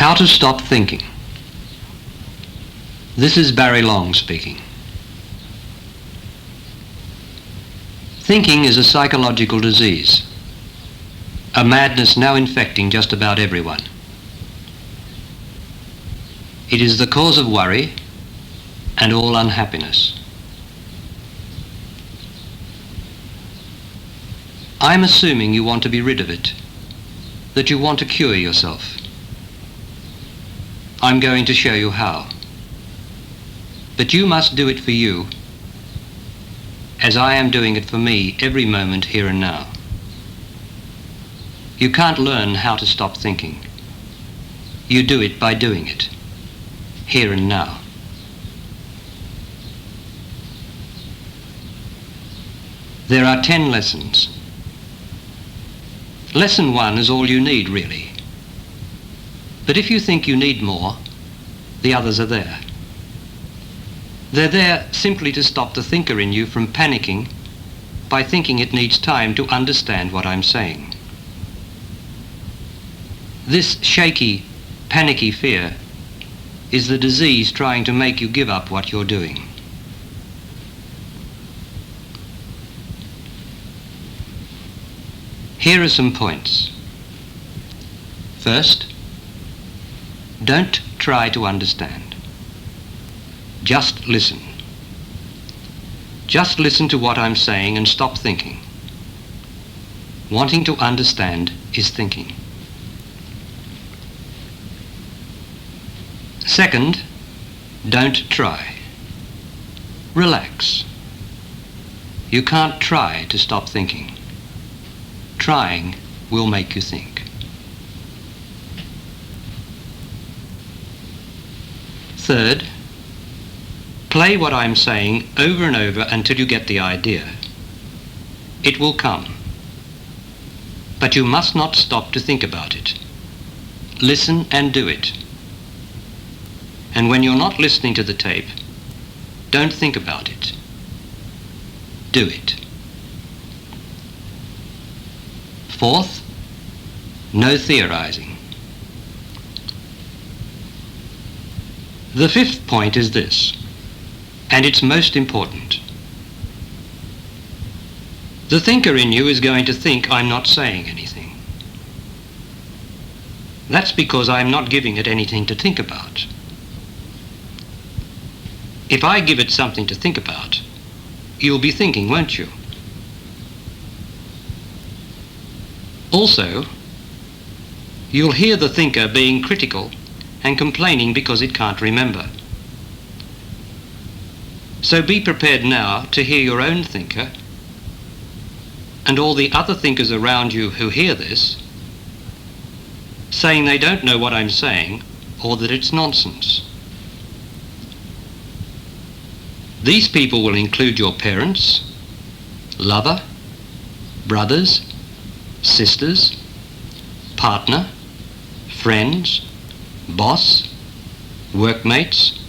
How to stop thinking. This is Barry Longha speaking. Thinking is a psychological disease, a madness now infecting just about everyone. It is the cause of worry and all unhappiness. I'm assuming you want to be rid of it, that you want to cure yourself. I'm going to show you how. But you must do it for you, as I am doing it for me every moment here and now. You can't learn how to stop thinking. You do it by doing it, here and now. There are 10 lessons. Lesson 1 is all you need, really. But if you think you need more, the others are there. They're there simply to stop the thinker in you from panicking by thinking it needs time to understand what I'm saying. This shaky, panicky fear is the disease trying to make you give up what you're doing. Here are some points. First, don't try to understand. Just listen. Just listen to what I'm saying and stop thinking. Wanting to understand is thinking. Second, don't try. Relax. You can't try to stop thinking. Trying will make you think. Third, play what I'm saying over and over until you get the idea. It will come. But you must not stop to think about it. Listen and do it. And when you're not listening to the tape, don't think about it. Do it. Fourth, no theorizing. The fifth point is this, and it's most important. The thinker in you is going to think I'm not saying anything. That's because I'm not giving it anything to think about. If I give it something to think about, you'll be thinking, won't you? Also, you'll hear the thinker being critical and complaining because it can't remember. So be prepared now to hear your own thinker and all the other thinkers around you who hear this saying they don't know what I'm saying or that it's nonsense. These people will include your parents, lover, brothers, sisters, partner, friends, boss, workmates,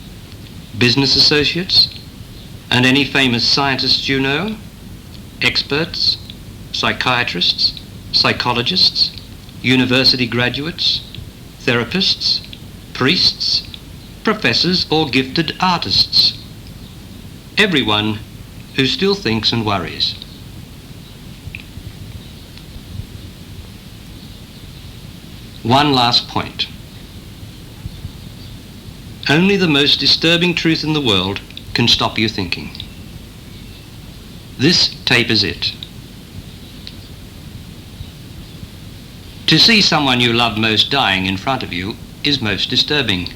business associates, and any famous scientists you know, experts, psychiatrists, psychologists, university graduates, therapists, priests, professors, or gifted artists. Everyone who still thinks and worries. One last point. Only the most disturbing truth in the world can stop you thinking. This tape is it. To see someone you love most dying in front of you is most disturbing.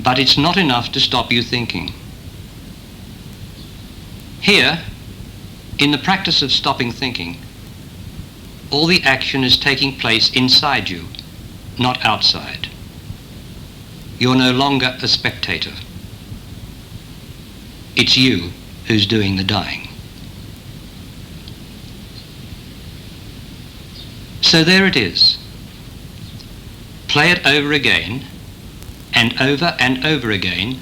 But it's not enough to stop you thinking. Here, in the practice of stopping thinking, all the action is taking place inside you, not outside. You're no longer a spectator. It's you who's doing the dying. So there it is. Play it over again, and over again,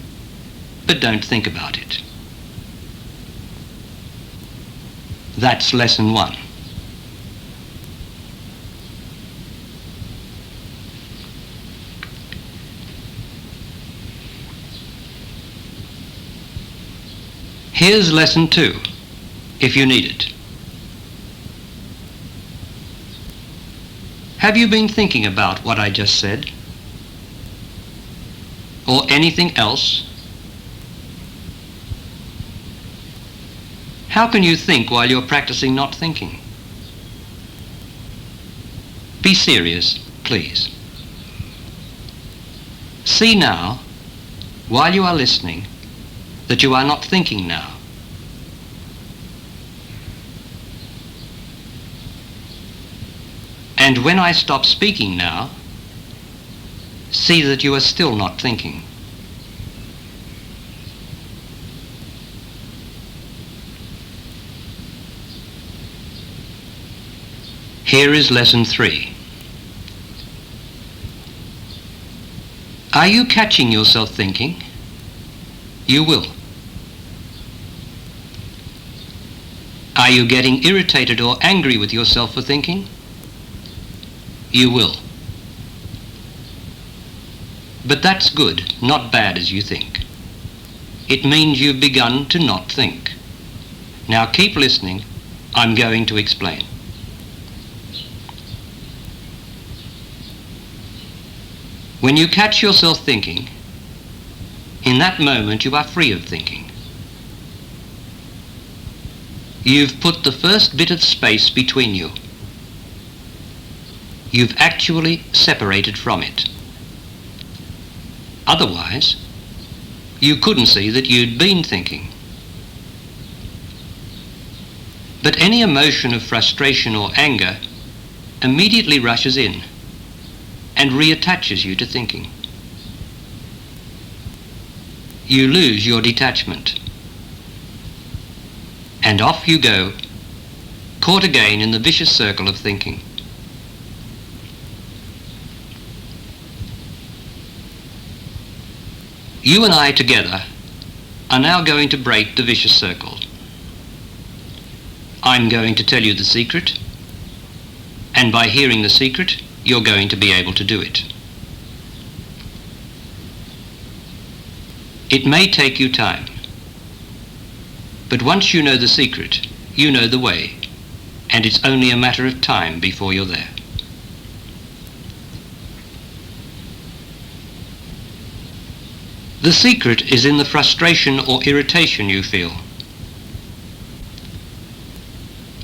but don't think about it. That's lesson 1. Here's lesson 2, if you need it. Have you been thinking about what I just said? Or anything else? How can you think while you're practicing not thinking? Be serious, please. See now, while you are listening, that you are not thinking now. And when I stop speaking now, see that you are still not thinking. Here is lesson 3. Are you catching yourself thinking? You will. Are you getting irritated or angry with yourself for thinking? You will. But that's good, not bad as you think. It means you've begun to not think. Now keep listening. I'm going to explain. When you catch yourself thinking, in that moment you are free of thinking. You've put the first bit of space between you. You've actually separated from it. Otherwise, you couldn't see that you'd been thinking. But any emotion of frustration or anger immediately rushes in and reattaches you to thinking. You lose your detachment. And off you go, caught again in the vicious circle of thinking. You and I together are now going to break the vicious circle. I'm going to tell you the secret, and by hearing the secret, you're going to be able to do it. It may take you time, but once you know the secret, you know the way, and it's only a matter of time before you're there. The secret is in the frustration or irritation you feel.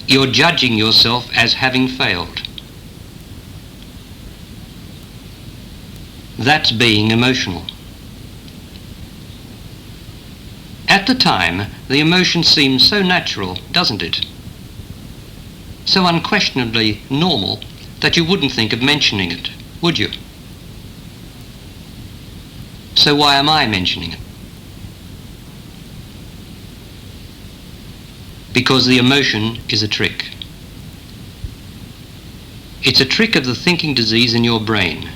You're judging yourself as having failed. That's being emotional. At the time, the emotion seems so natural, doesn't it? So unquestionably normal that you wouldn't think of mentioning it, would you? So why am I mentioning it? Because the emotion is a trick. It's a trick of the thinking disease in your brain.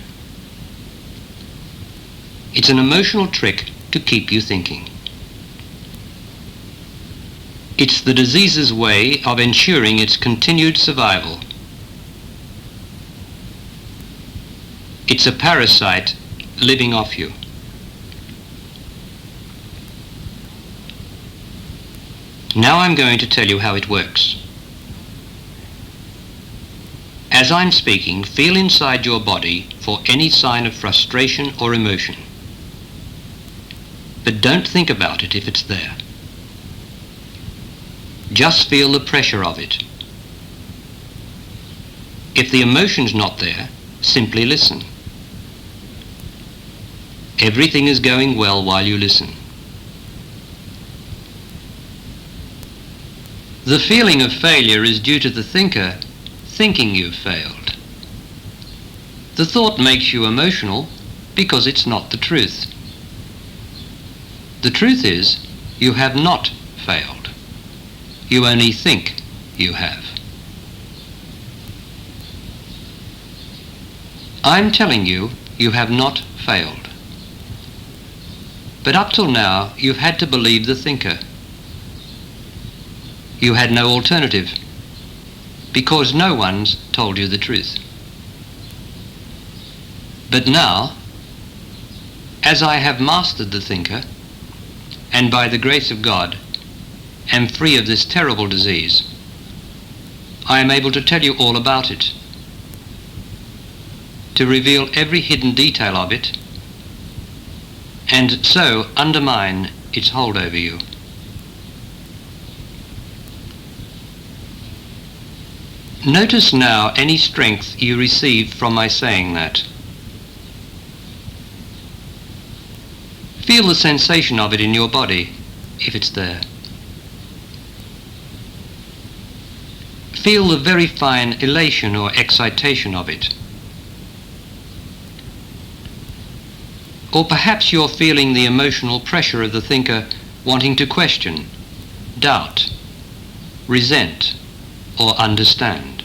It's an emotional trick to keep you thinking. It's the disease's way of ensuring its continued survival. It's a parasite living off you. Now I'm going to tell you how it works. As I'm speaking, feel inside your body for any sign of frustration or emotion. But don't think about it if it's there. Just feel the pressure of it. If the emotion's not there, simply listen. Everything is going well while you listen. The feeling of failure is due to the thinker thinking you've failed. The thought makes you emotional because it's not the truth. The truth is, you have not failed. You only think you have. I'm telling you, you have not failed. But up till now, you've had to believe the thinker. You had no alternative, because no one's told you the truth. But now, as I have mastered the thinker, and by the grace of God, am free of this terrible disease. I am able to tell you all about it, to reveal every hidden detail of it, and so undermine its hold over you. Notice now any strength you receive from my saying that. Feel the sensation of it in your body, if it's there. Feel the very fine elation or excitation of it. Or perhaps you're feeling the emotional pressure of the thinker wanting to question, doubt, resent, or understand.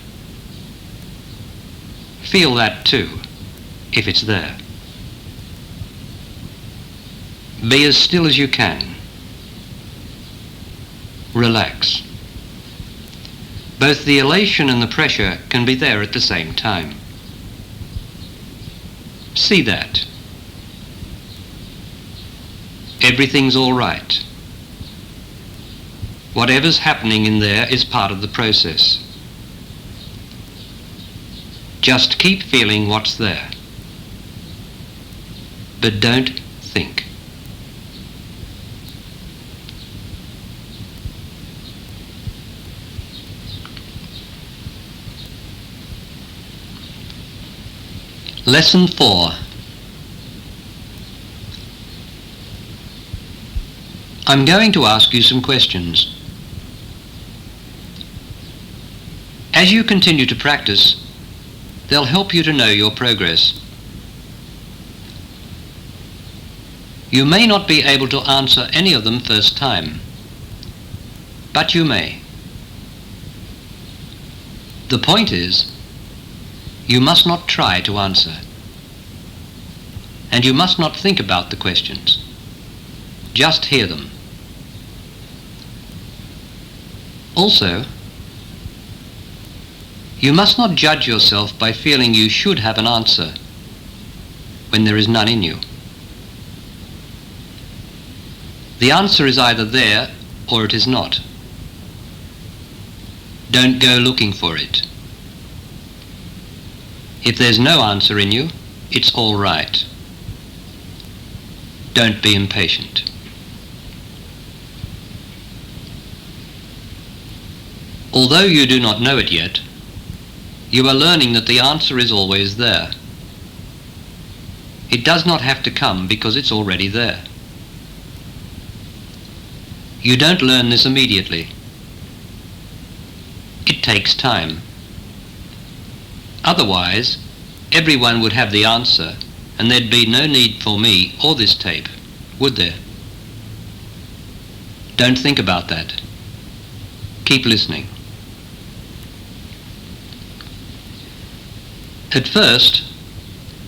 Feel that too, if it's there. Be as still as you can. Relax. Both the elation and the pressure can be there at the same time. See that. Everything's all right. Whatever's happening in there is part of the process. Just keep feeling what's there. But don't think. Lesson 4. I'm going to ask you some questions. As you continue to practice, they'll help you to know your progress. You may not be able to answer any of them first time, but you may. The point is, you must not try to answer, and you must not think about the questions. Just hear them. Also, you must not judge yourself by feeling you should have an answer when there is none in you. The answer is either there or it is not. Don't go looking for it. If there's no answer in you, it's all right. Don't be impatient. Although you do not know it yet, you are learning that the answer is always there. It does not have to come because it's already there. You don't learn this immediately. It takes time. Otherwise, everyone would have the answer and there'd be no need for me or this tape, would there? Don't think about that. Keep listening. At first,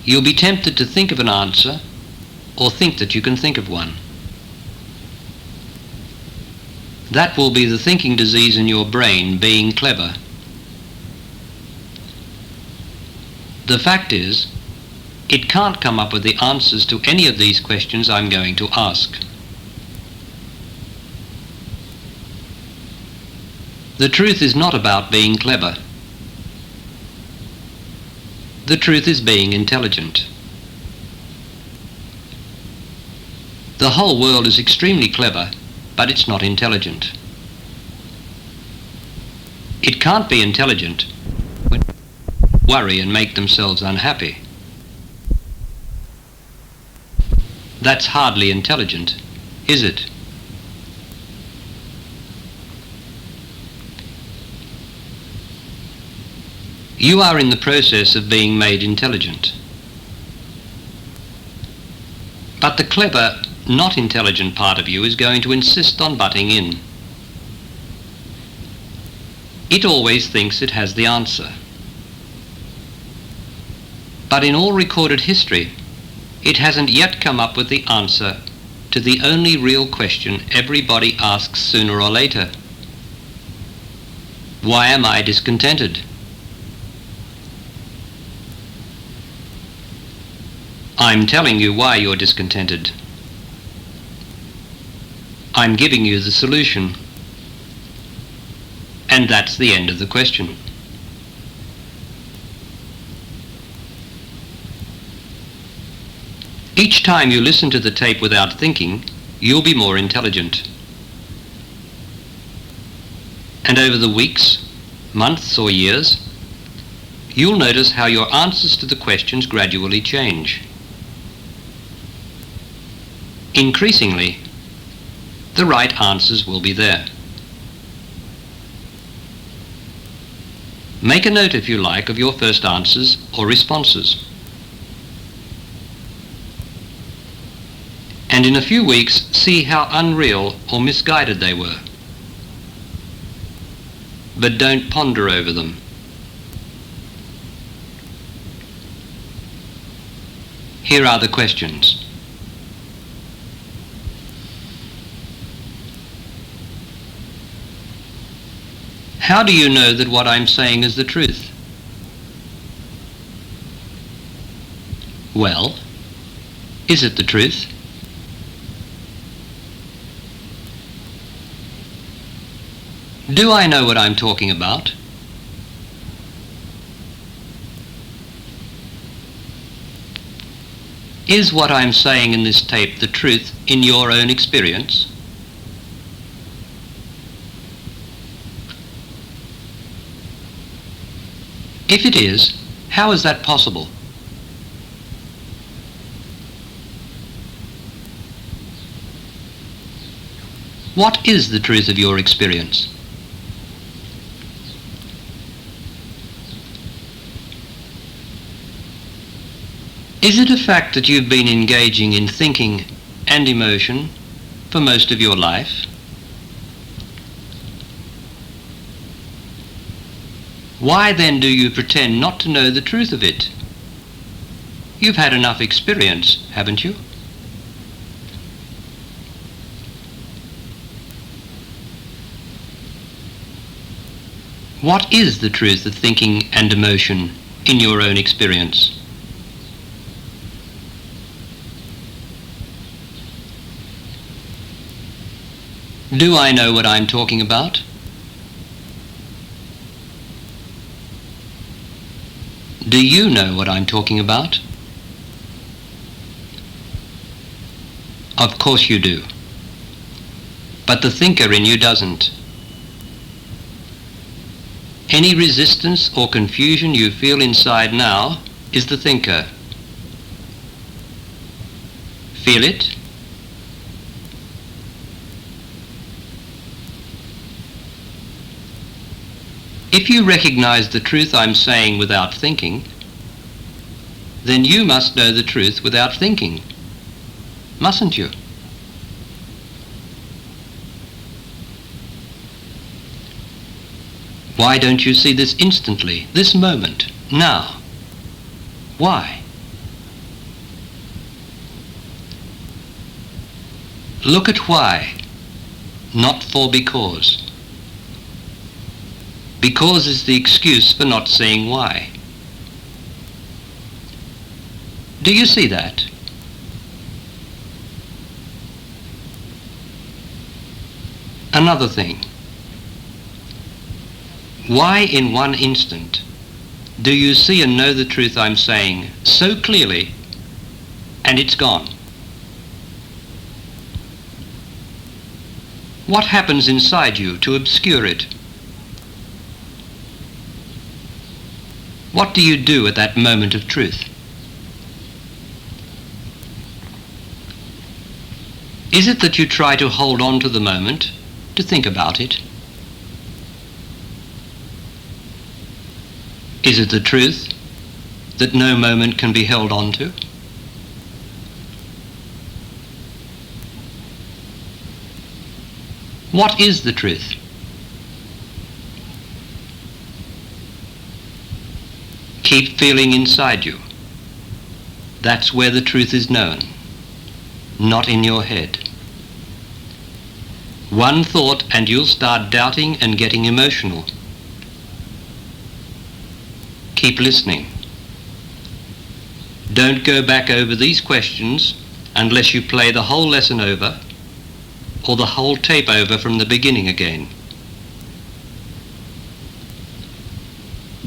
you'll be tempted to think of an answer or think that you can think of one. That will be the thinking disease in your brain being clever. The fact is, it can't come up with the answers to any of these questions I'm going to ask. The truth is not about being clever. The truth is being intelligent. The whole world is extremely clever, but it's not intelligent. It can't be intelligent when they worry and make themselves unhappy. That's hardly intelligent, is it? You are in the process of being made intelligent. But the clever, not intelligent part of you is going to insist on butting in. It always thinks it has the answer. But in all recorded history, it hasn't yet come up with the answer to the only real question everybody asks sooner or later. Why am I discontented? I'm telling you why you're discontented. I'm giving you the solution. And that's the end of the question. Each time you listen to the tape without thinking, you'll be more intelligent. And over the weeks, months or years, you'll notice how your answers to the questions gradually change. Increasingly, the right answers will be there. Make a note, if you like, of your first answers or responses. And in a few weeks, see how unreal or misguided they were. But don't ponder over them. Here are the questions. How do you know that what I'm saying is the truth? Well, is it the truth? Do I know what I'm talking about? Is what I'm saying in this tape the truth in your own experience? If it is, how is that possible? What is the truth of your experience? Is it a fact that you've been engaging in thinking and emotion for most of your life? Why then do you pretend not to know the truth of it? You've had enough experience, haven't you? What is the truth of thinking and emotion in your own experience? Do I know what I'm talking about? Do you know what I'm talking about? Of course you do. But the thinker in you doesn't. Any resistance or confusion you feel inside now is the thinker. Feel it? If you recognize the truth I'm saying without thinking, then you must know the truth without thinking, mustn't you? Why don't you see this instantly, this moment, now? Why? Look at why, not for because. Because is the excuse for not seeing why. Do you see that? Another thing. Why in one instant do you see and know the truth I'm saying so clearly and it's gone? What happens inside you to obscure it? What do you do at that moment of truth? Is it that you try to hold on to the moment, to think about it? Is it the truth that no moment can be held on to? What is the truth? Keep feeling inside you. That's where the truth is known, not in your head. One thought and you'll start doubting and getting emotional. Keep listening. Don't go back over these questions unless you play the whole lesson over or the whole tape over from the beginning again.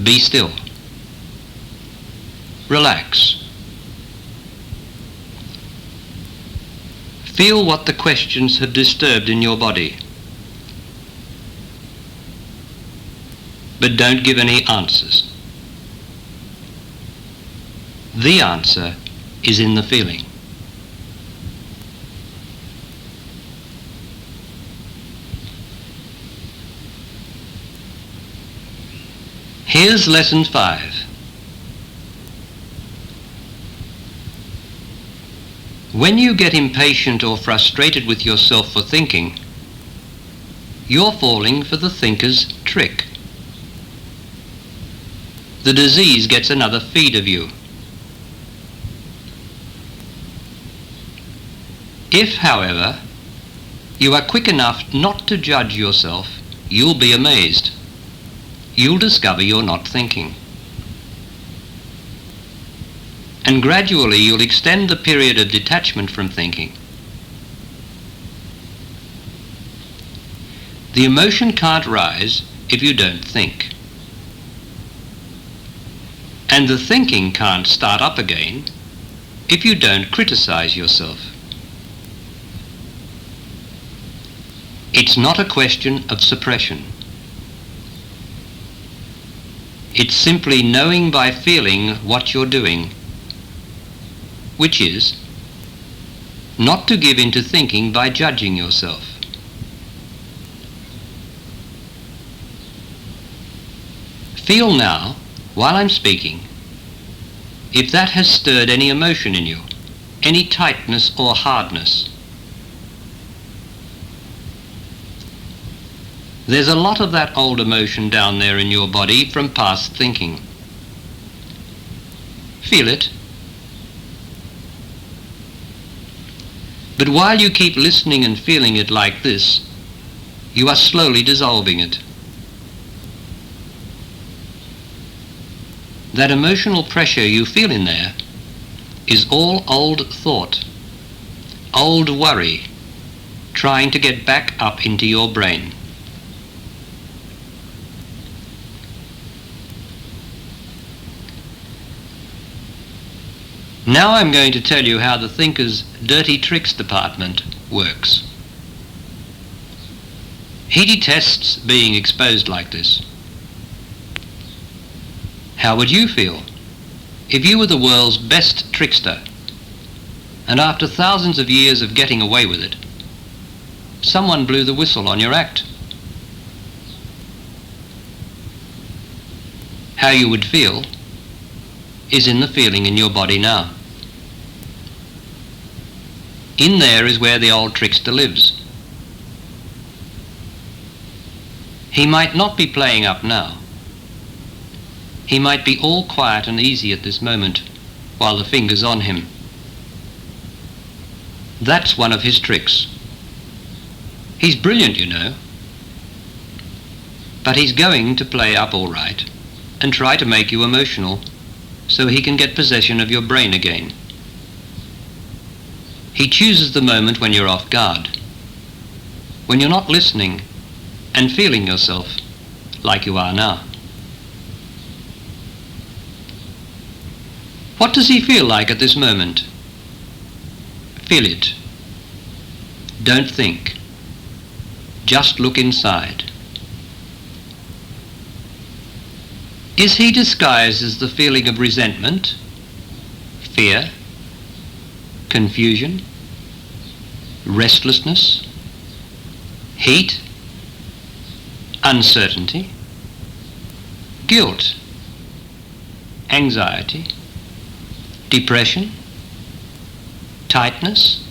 Be still. Relax. Feel what the questions have disturbed in your body. But don't give any answers. The answer is in the feeling. Here's lesson 5. When you get impatient or frustrated with yourself for thinking, you're falling for the thinker's trick. The disease gets another feed of you. If, however, you are quick enough not to judge yourself, you'll be amazed. You'll discover you're not thinking. And gradually you'll extend the period of detachment from thinking. The emotion can't rise if you don't think. And the thinking can't start up again if you don't criticize yourself. It's not a question of suppression. It's simply knowing by feeling what you're doing, which is not to give in to thinking by judging yourself. Feel now, while I'm speaking, if that has stirred any emotion in you, any tightness or hardness. There's a lot of that old emotion down there in your body from past thinking. Feel it. But while you keep listening and feeling it like this, you are slowly dissolving it. That emotional pressure you feel in there is all old thought, old worry, trying to get back up into your brain. Now I'm going to tell you how the thinker's dirty tricks department works. He detests being exposed like this. How would you feel if you were the world's best trickster and after thousands of years of getting away with it, someone blew the whistle on your act? How you would feel is in the feeling in your body now. In there is where the old trickster lives. He might not be playing up now. He might be all quiet and easy at this moment while the finger's on him. That's one of his tricks. He's brilliant, you know. But he's going to play up all right and try to make you emotional so he can get possession of your brain again. He chooses the moment when you're off guard, when you're not listening and feeling yourself like you are now. What does he feel like at this moment? Feel it. Don't think. Just look inside. Is he disguised as the feeling of resentment, fear, confusion, restlessness, heat, uncertainty, guilt, anxiety, depression, tightness,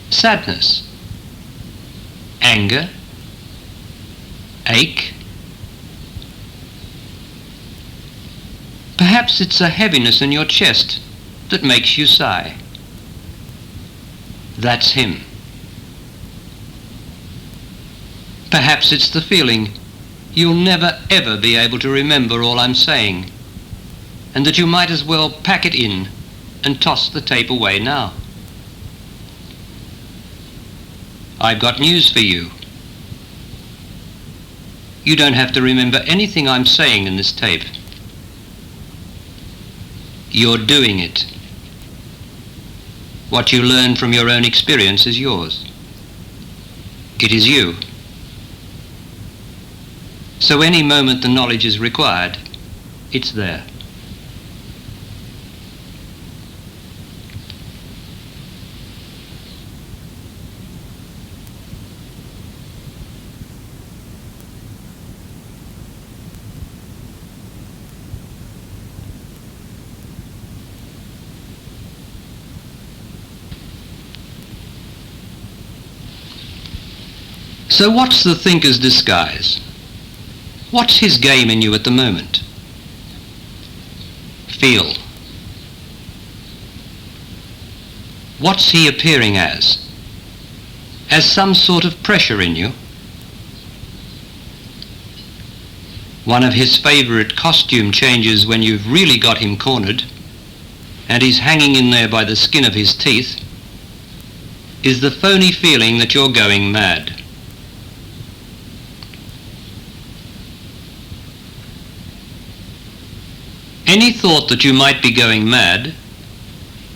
sadness, anger, ache? Perhaps it's a heaviness in your chest that makes you sigh. That's him. Perhaps it's the feeling you'll never ever be able to remember all I'm saying, and that you might as well pack it in and toss the tape away now. I've got news for you. You don't have to remember anything I'm saying in this tape. You're doing it. What you learn from your own experience is yours. It is you. So any moment the knowledge is required, it's there. So what's the thinker's disguise? What's his game in you at the moment? Feel. What's he appearing as? As some sort of pressure in you? One of his favourite costume changes when you've really got him cornered, and he's hanging in there by the skin of his teeth, is the phony feeling that you're going mad. Any thought that you might be going mad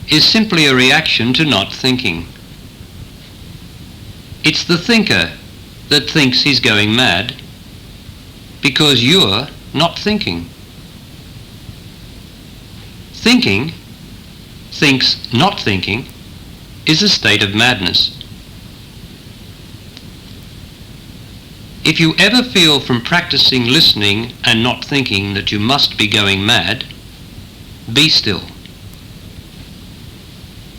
is simply a reaction to not thinking. It's the thinker that thinks he's going mad because you're not thinking. Thinking, thinks not thinking, is a state of madness. If you ever feel from practicing listening and not thinking that you must be going mad, be still.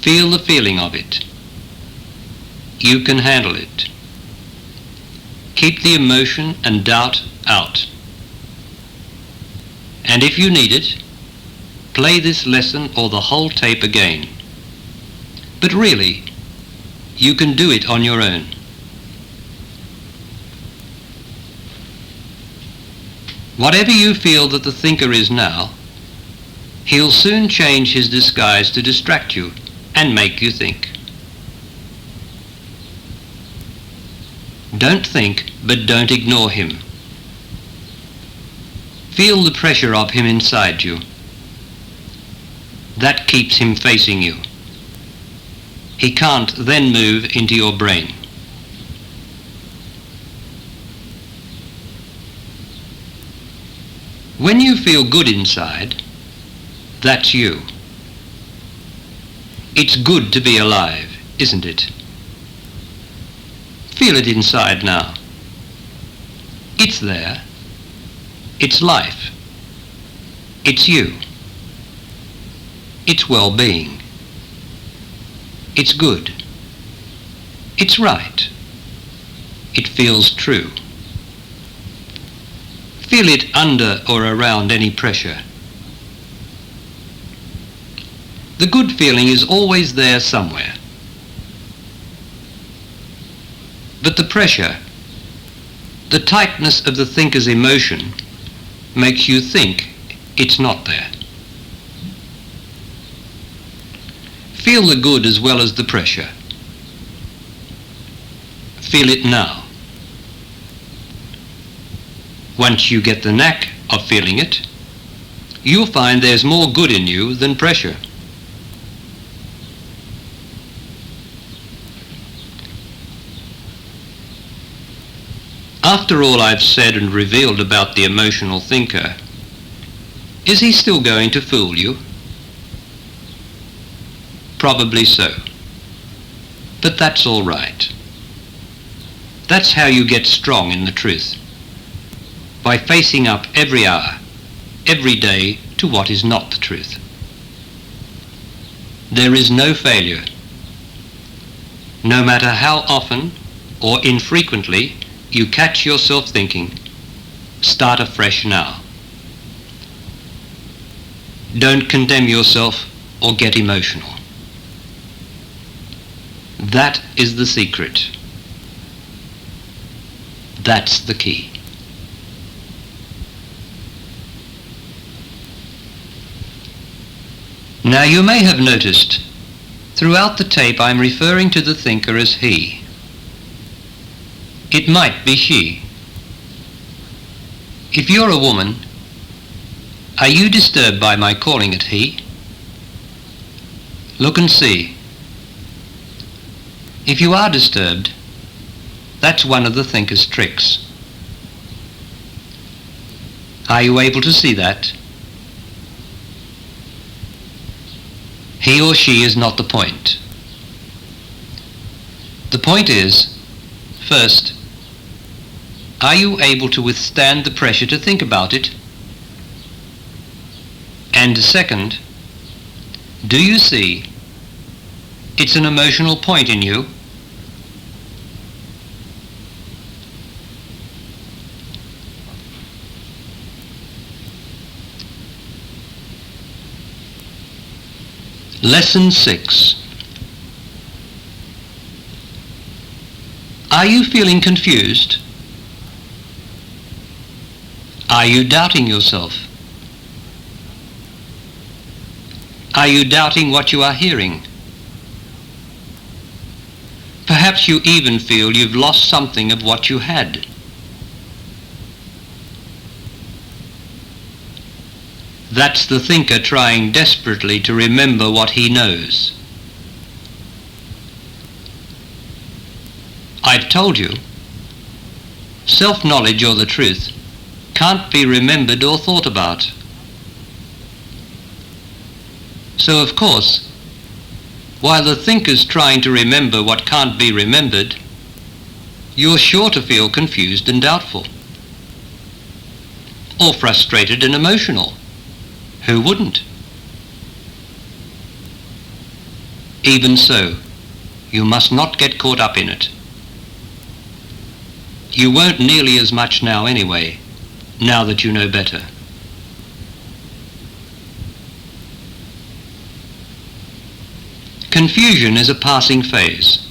Feel the feeling of it. You can handle it. Keep the emotion and doubt out. And if you need it, play this lesson or the whole tape again. But really, you can do it on your own. Whatever you feel that the thinker is now, he'll soon change his disguise to distract you and make you think. Don't think, but don't ignore him. Feel the pressure of him inside you. That keeps him facing you. He can't then move into your brain. When you feel good inside, that's you. It's good to be alive, isn't it? Feel it inside now. It's there. It's life. It's you. It's well-being. It's good. It's right. It feels true. Feel it under or around any pressure. The good feeling is always there somewhere. But the pressure, the tightness of the thinker's emotion, makes you think it's not there. Feel the good as well as the pressure. Feel it now. Once you get the knack of feeling it, you'll find there's more good in you than pressure. After all I've said and revealed about the emotional thinker, is he still going to fool you? Probably so. But that's all right. That's how you get strong in the truth. By facing up every hour, every day, to what is not the truth. There is no failure. No matter how often or infrequently you catch yourself thinking, start afresh now. Don't condemn yourself or get emotional. That is the secret. That's the key. Now you may have noticed, throughout the tape I'm referring to the thinker as he. It might be she. If you're a woman, are you disturbed by my calling it he? Look and see. If you are disturbed, that's one of the thinker's tricks. Are you able to see that? He or she is not the point. The point is, first, are you able to withstand the pressure to think about it? And second, do you see it's an emotional point in you? Lesson 6. Are you feeling confused? Are you doubting yourself? Are you doubting what you are hearing? Perhaps you even feel you've lost something of what you had. That's the thinker trying desperately to remember what he knows. I've told you, self-knowledge or the truth can't be remembered or thought about. So of course, while the thinker's trying to remember what can't be remembered, you're sure to feel confused and doubtful, or frustrated and emotional. Who wouldn't? Even so, you must not get caught up in it. You won't nearly as much now anyway, now that you know better. Confusion is a passing phase.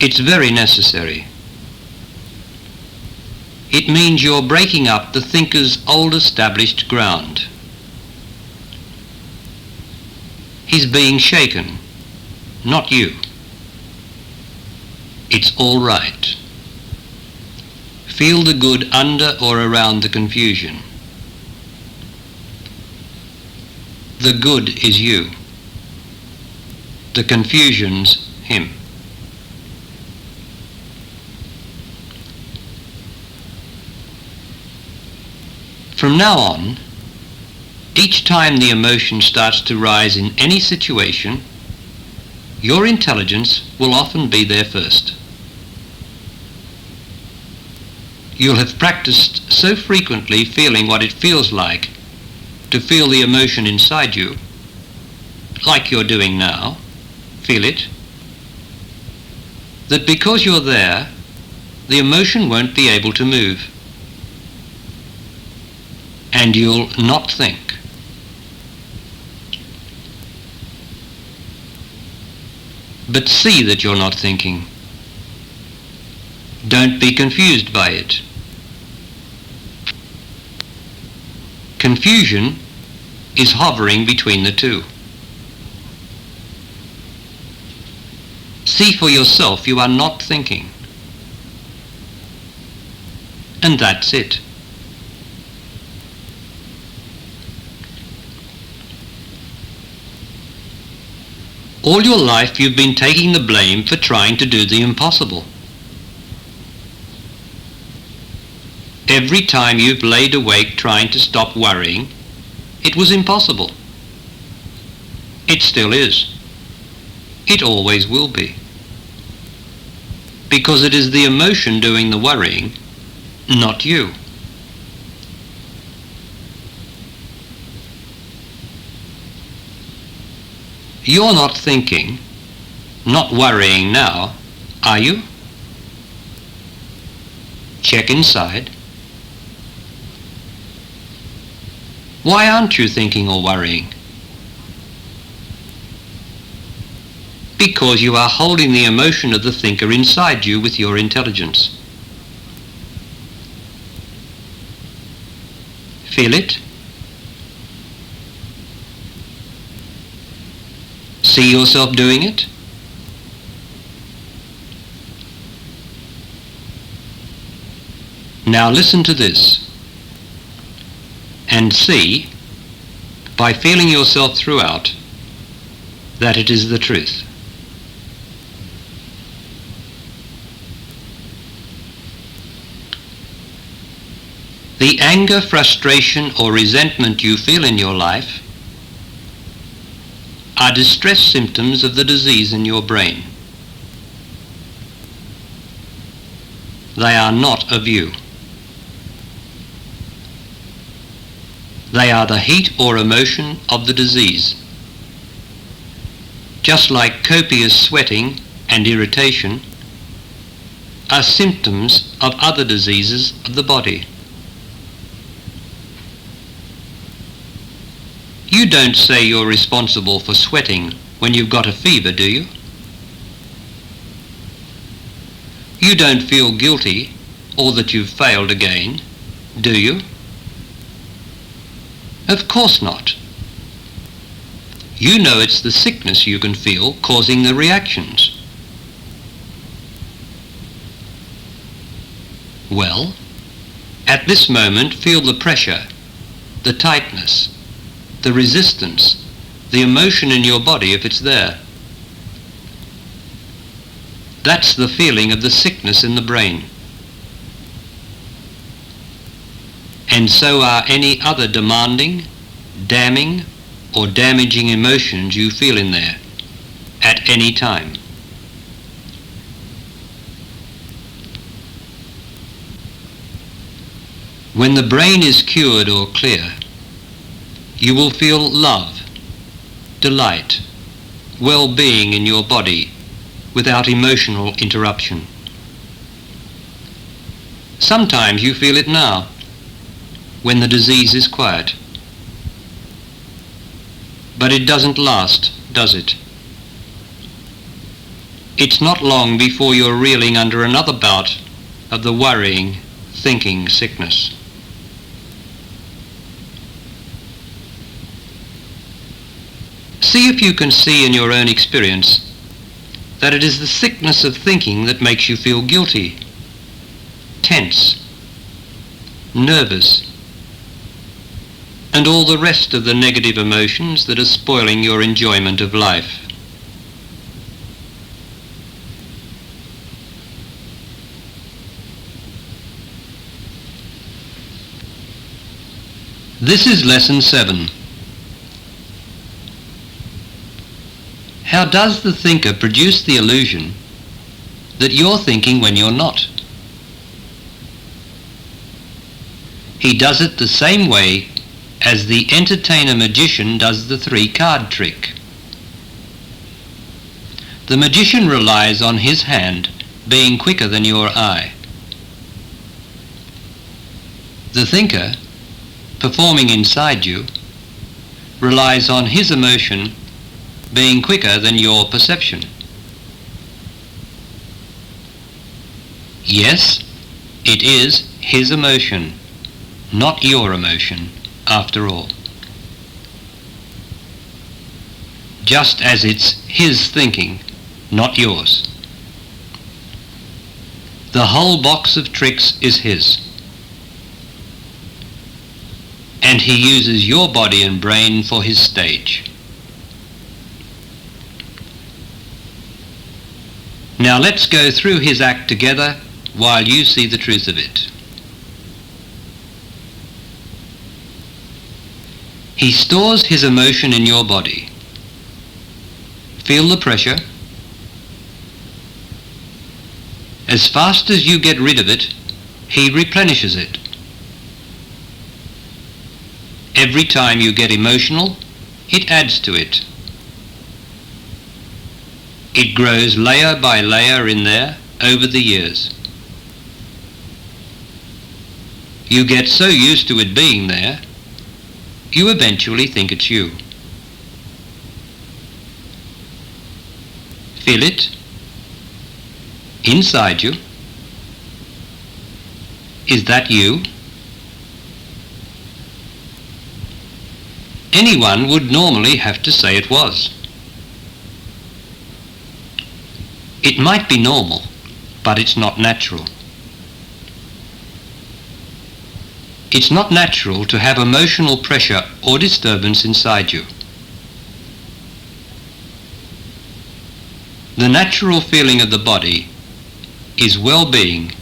It's very necessary. It means you're breaking up the thinker's old established ground. He's being shaken, not you. It's all right. Feel the good under or around the confusion. The good is you. The confusion's him. From now on, each time the emotion starts to rise in any situation, your intelligence will often be there first. You'll have practiced so frequently feeling what it feels like to feel the emotion inside you, like you're doing now, feel it, that because you're there, the emotion won't be able to move. And you'll not think. But see that you're not thinking. Don't be confused by it. Confusion is hovering between the two. See for yourself you are not thinking. And that's it. All your life you've been taking the blame for trying to do the impossible. Every time you've laid awake trying to stop worrying, it was impossible. It still is. It always will be. Because it is the emotion doing the worrying, not you. You're not thinking, not worrying now, are you? Check inside. Why aren't you thinking or worrying? Because you are holding the emotion of the thinker inside you with your intelligence. Feel it? See yourself doing it? Now listen to this and see, by feeling yourself throughout, that it is the truth. The anger, frustration, or resentment you feel in your life are distress symptoms of the disease in your brain. They are not of you. They are the heat or emotion of the disease. Just like copious sweating and irritation are symptoms of other diseases of the body. You don't say you're responsible for sweating when you've got a fever, do you? You don't feel guilty or that you've failed again, do you? Of course not. You know it's the sickness you can feel causing the reactions. Well, at this moment feel the pressure, the tightness, the resistance, the emotion in your body if it's there. That's the feeling of the sickness in the brain. And so are any other demanding, damning, or damaging emotions you feel in there at any time. When the brain is cured or clear, you will feel love, delight, well-being in your body without emotional interruption. Sometimes you feel it now, when the disease is quiet. But it doesn't last, does it? It's not long before you're reeling under another bout of the worrying, thinking sickness. See if you can see in your own experience that it is the sickness of thinking that makes you feel guilty, tense, nervous, and all the rest of the negative emotions that are spoiling your enjoyment of life. This is lesson 7. How does the thinker produce the illusion that you're thinking when you're not? He does it the same way as the entertainer magician does the 3-card trick. The magician relies on his hand being quicker than your eye. The thinker, performing inside you, relies on his emotion being quicker than your perception. Yes, it is his emotion, not your emotion, after all. Just as it's his thinking, not yours. The whole box of tricks is his. And he uses your body and brain for his stage. Now let's go through his act together while you see the truth of it. He stores his emotion in your body. Feel the pressure. As fast as you get rid of it, he replenishes it. Every time you get emotional, it adds to it. It grows layer by layer in there over the years. You get so used to it being there, you eventually think it's you. Feel it inside you. Is that you? Anyone would normally have to say it was. It might be normal, but it's not natural. It's not natural to have emotional pressure or disturbance inside you. The natural feeling of the body is well-being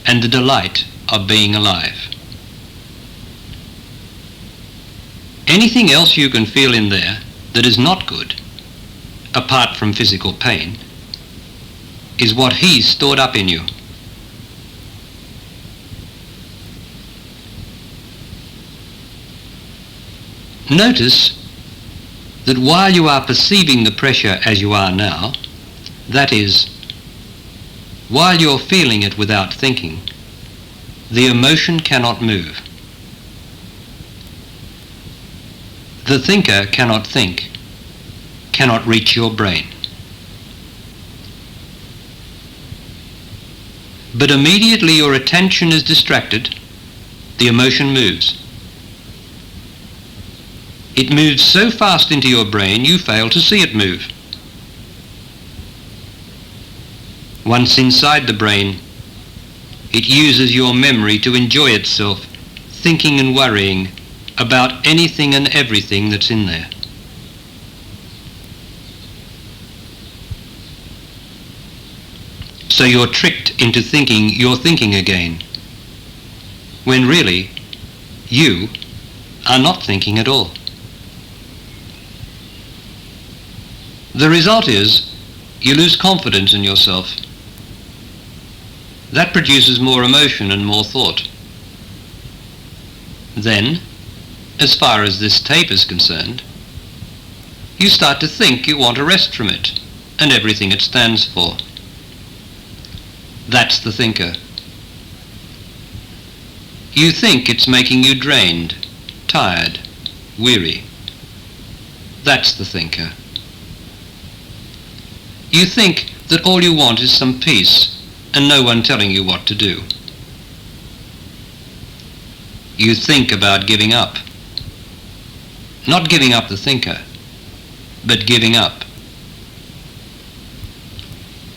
and the delight of being alive. Anything else you can feel in there that is not good, apart from physical pain, is what he's stored up in you. Notice that while you are perceiving the pressure as you are now, that is, while you're feeling it without thinking, the emotion cannot move. The thinker cannot think, cannot reach your brain. But immediately your attention is distracted, the emotion moves. It moves so fast into your brain you fail to see it move. Once inside the brain, it uses your memory to enjoy itself, thinking and worrying about anything and everything that's in there. So you're tricked into thinking you're thinking again, when really, you are not thinking at all. The result is, you lose confidence in yourself. That produces more emotion and more thought. Then, as far as this tape is concerned, you start to think you want a rest from it and everything it stands for. That's the thinker. You think it's making you drained, tired, weary. That's the thinker. You think that all you want is some peace and no one telling you what to do. You think about giving up. Not giving up the thinker, but giving up.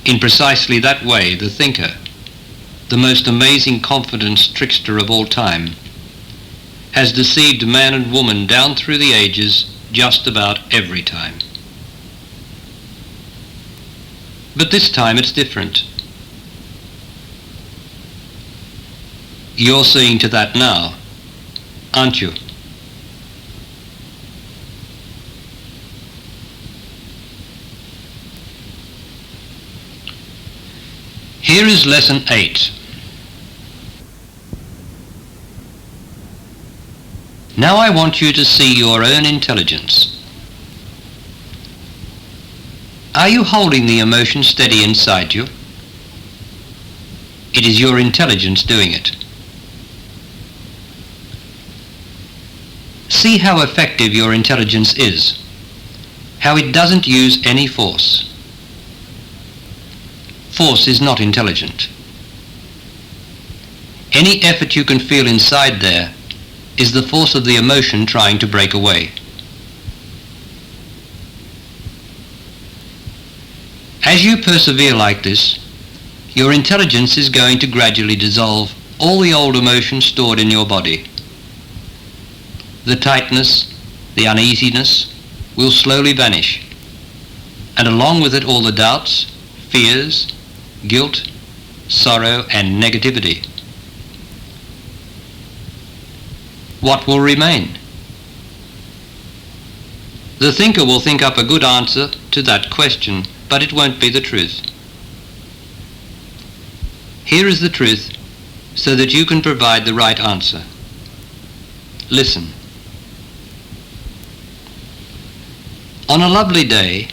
In precisely that way, the thinker, the most amazing confidence trickster of all time, has deceived man and woman down through the ages just about every time. But this time it's different. You're seeing to that now, aren't you? Here is lesson 8. Now I want you to see your own intelligence. Are you holding the emotion steady inside you? It is your intelligence doing it. See how effective your intelligence is, how it doesn't use any force. Force is not intelligent. Any effort you can feel inside there is the force of the emotion trying to break away. As you persevere like this, your intelligence is going to gradually dissolve all the old emotions stored in your body. The tightness, the uneasiness will slowly vanish, and along with it all the doubts, fears, guilt, sorrow, and negativity. What will remain? The thinker will think up a good answer to that question, but it won't be the truth. Here is the truth, so that you can provide the right answer. Listen. On a lovely day,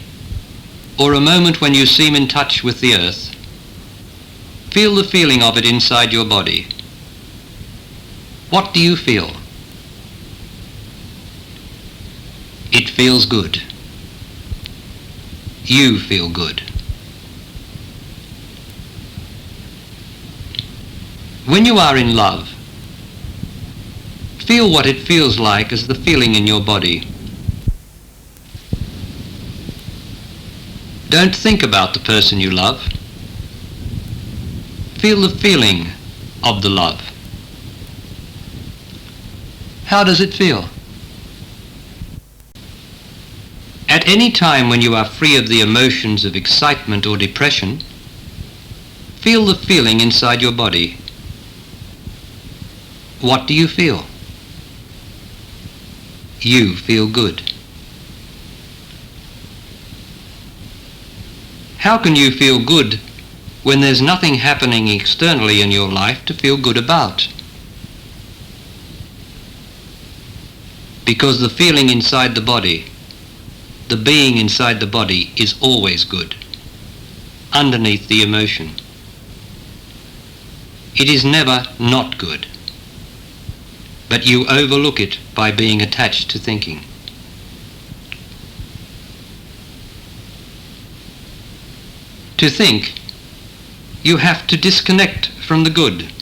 or a moment when you seem in touch with the earth, feel the feeling of it inside your body. What do you feel? It feels good. You feel good. When you are in love, feel what it feels like as the feeling in your body. Don't think about the person you love. Feel the feeling of the love. How does it feel? At any time when you are free of the emotions of excitement or depression, feel the feeling inside your body. What do you feel? You feel good. How can you feel good when there's nothing happening externally in your life to feel good about? Because the feeling inside the body, the being inside the body, is always good, underneath the emotion. It is never not good, but you overlook it by being attached to thinking. To think, you have to disconnect from the good.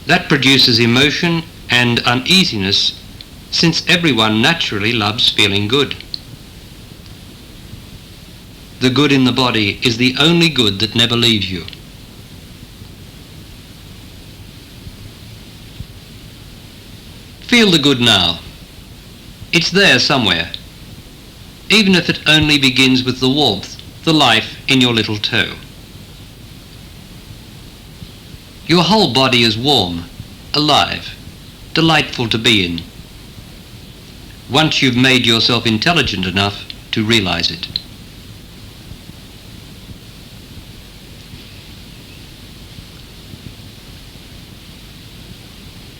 That produces emotion and uneasiness, since everyone naturally loves feeling good. The good in the body is the only good that never leaves you. Feel the good now. It's there somewhere, even if it only begins with the warmth, the life in your little toe. Your whole body is warm, alive, delightful to be in, once you've made yourself intelligent enough to realize it.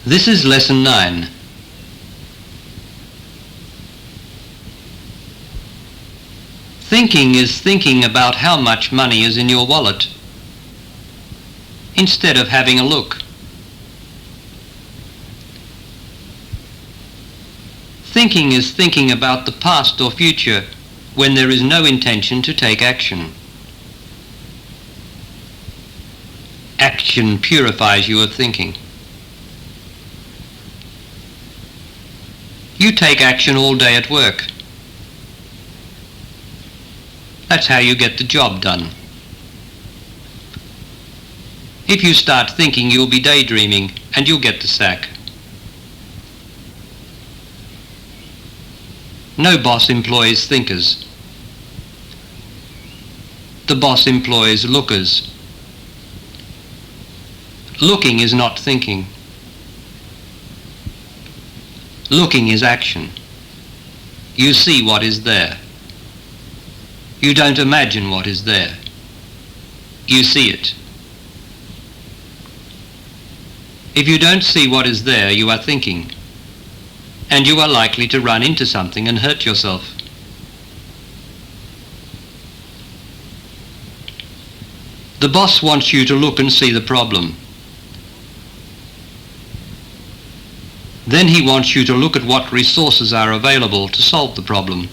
This is lesson 9. Thinking is thinking about how much money is in your wallet, instead of having a look. Thinking is thinking about the past or future when there is no intention to take action. Action purifies you of thinking. You take action all day at work. That's how you get the job done. If you start thinking, you'll be daydreaming and you'll get the sack. No boss employs thinkers. The boss employs lookers. Looking is not thinking. Looking is action. You see what is there. You don't imagine what is there. You see it. If you don't see what is there, you are thinking, and you are likely to run into something and hurt yourself. The boss wants you to look and see the problem. Then he wants you to look at what resources are available to solve the problem.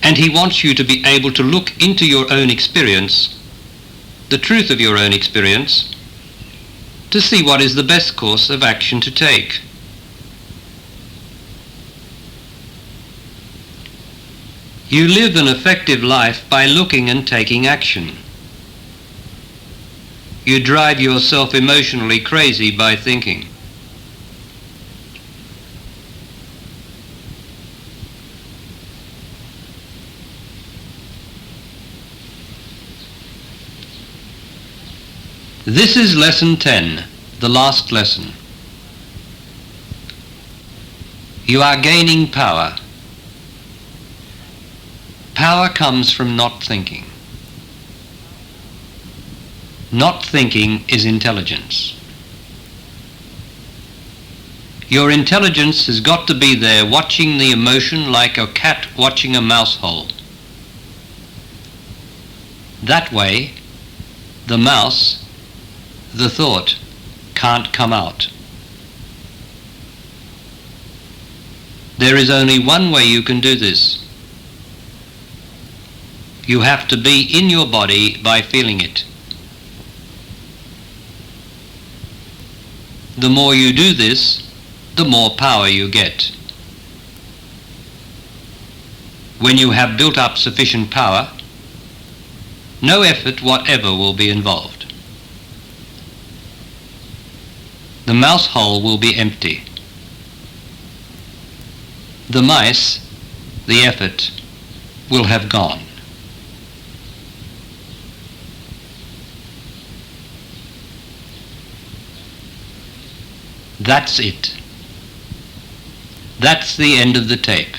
And he wants you to be able to look into your own experience, the truth of your own experience, to see what is the best course of action to take. You live an effective life by looking and taking action. You drive yourself emotionally crazy by thinking. This is lesson 10, the last lesson. You are gaining power. Power comes from not thinking. Not thinking is intelligence. Your intelligence has got to be there watching the emotion like a cat watching a mouse hole. That way, the mouse, the thought, can't come out. There is only one way you can do this. You have to be in your body by feeling it. The more you do this, the more power you get. When you have built up sufficient power, no effort whatever will be involved. The mouse hole will be empty. The mice, the effort, will have gone. That's it. That's the end of the tape.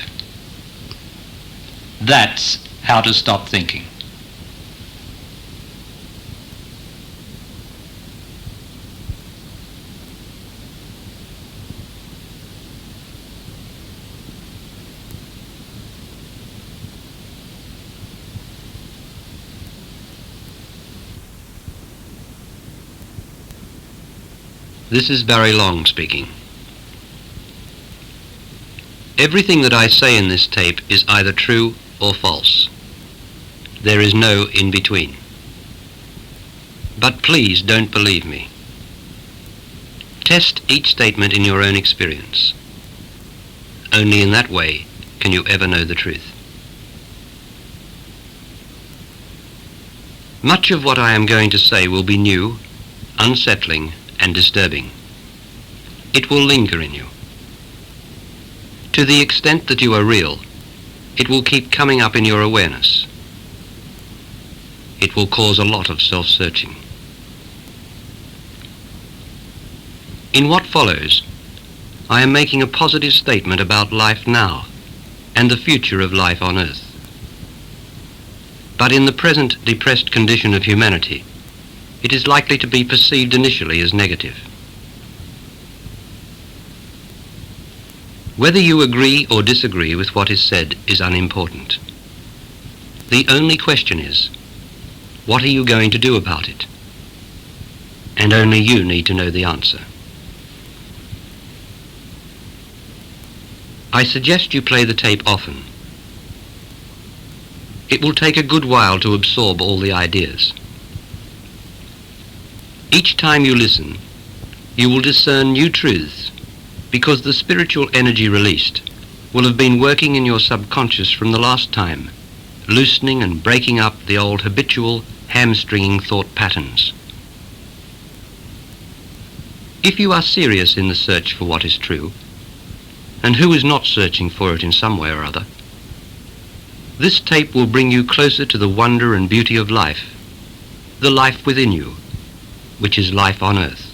That's how to stop thinking. This is Barry Long speaking. Everything that I say in this tape is either true or false. There is no in between. But please don't believe me. Test each statement in your own experience. Only in that way can you ever know the truth. Much of what I am going to say will be new, unsettling, and disturbing. It will linger in you. To the extent that you are real, it will keep coming up in your awareness. It will cause a lot of self-searching. In what follows, I am making a positive statement about life now and the future of life on Earth. But in the present depressed condition of humanity, it is likely to be perceived initially as negative. Whether you agree or disagree with what is said is unimportant. The only question is, what are you going to do about it? And only you need to know the answer. I suggest you play the tape often. It will take a good while to absorb all the ideas. Each time you listen, you will discern new truths because the spiritual energy released will have been working in your subconscious from the last time, loosening and breaking up the old habitual, hamstringing thought patterns. If you are serious in the search for what is true, and who is not searching for it in some way or other, this tape will bring you closer to the wonder and beauty of life, the life within you, which is life on Earth.